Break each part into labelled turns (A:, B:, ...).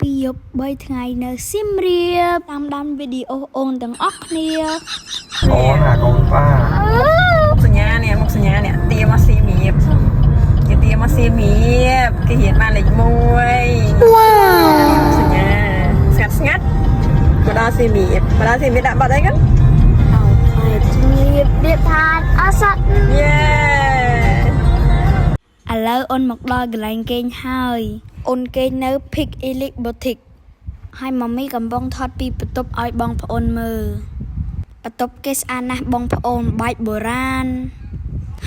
A: ពីយប់3ថ្ងៃនៅសៀមរាបតាមដានវីដេអូអូនទាំងអស់គ្នា
B: អូនអាកូនប៉ាមុខសញ្ញានេះទាមកសៀមរាបគេទាមកសៀមរាបគេរៀនបានលេខ1វ៉ាវសញ្ញាស្ងាត់មកដល់សៀមរាបដាក់បាត់អីហ្នឹង
A: ឲ្យជំរាបរៀបថាអសត់យេឥឡូវអូនមកដល់កន្លែងគេងហើយអូនគេងនៅ Pick Elite Boutique ហើយម៉ាមីកំពុងថតពីបន្ទប់ឲ្យបងប្អូនមើលបន្ទប់គេស្អាតណាស់បងប្អូនបែបបុរាណ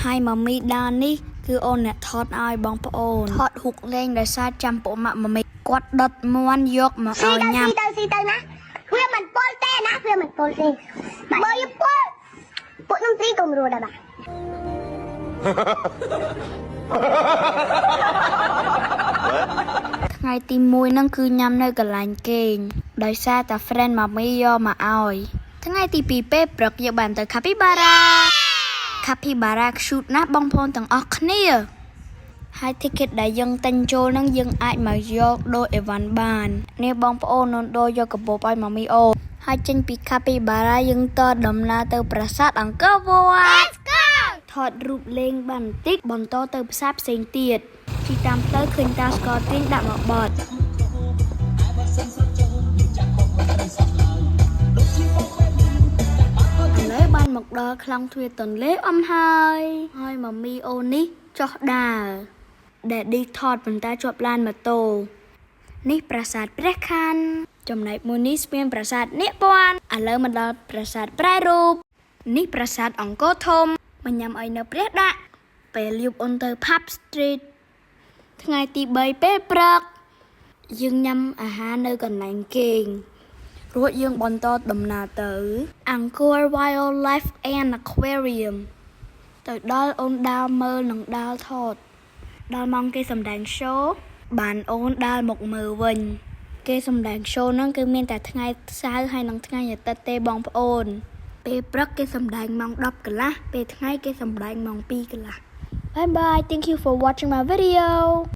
A: ហើយម៉ាមីដើរនេះគឺអូនអ្នកថតឲ្យបងប្អូនថតហុកលេងដោយសារចាំពួកម៉ាក់ម៉ាមីគាត់ដុតមាន់យកមកឲ្យញ៉ាំ
C: ស៊ីទៅណាវាមិនពុលទេណាវាមិនពុលទេបើយពុលពួកខ្ញុំស៊ីកុំរួចដែរបាទ
A: ថ្ងៃទី1ហ្នឹងគឺញ៉ាំនៅកន្លែងគេងដោយសារតែ friend ម៉ាមីយកមកឲ្យថ្ងៃទី2ពេលព្រឹកយើងបានទៅ Capybara cute ណាស់បងប្អូនទាំងអស់គ្នាហើយ ticket ដែលយើងទិញចូលហ្នឹងយើងអាចមកយកដូរអីវ៉ាន់បាននេះបងប្អូននូនដូរយកកាបូបឲ្យម៉ាមីអូហើយចេញពី Capybara យើងតដំណើរទៅប្រាសាទអង្គរវត្ត
C: Let's go
A: ថតរូបលេងបានបន្តិចបន្តទៅផ្សារផ្សេងទៀតទីតាមទៅឃើញតាស្ករទាញដាក់មកបត់ឥឡូវបានមកដល់ខ្លងទ្វារទន្លេហើយម៉ាមីអូននេះចុះដើរដែលឌីថតប៉ុន្តែជាប់ឡានម៉ូតូនេះប្រាសាទព្រះខ័នចំណែកមួយនេះស្ពានប្រាសាទនាគព័ន្ធឥឡូវមកដល់ប្រាសាទប្រែរូបនេះប្រាសាទអង្គរធំមកញ៉ាំអីនៅព្រះដាក់ពេលយប់អូនទៅ Pub Street ថ្ងៃទី3ពេលព្រឹកយើងញ៉ាំអាហារនៅកន្លែងគេងរួចយើងបន្តដំណើរទៅ Angkor Wildlife and Aquarium ទៅដល់អូនដើរមើលនិងដើរថតដល់ម៉ោងគេសម្ដែង show បានអូនដើរមកមើលវិញគេសម្ដែង show ហ្នឹងគឺមានតែថ្ងៃសៅរ៍ហើយនិងថ្ងៃអាទិត្យទេបងប្អូនពេលព្រឹកគេសម្ដែងម៉ោង 10 កន្លះពេលថ្ងៃគេសម្ដែងម៉ោង 2 កន្លះBye bye. Thank you for watching my video.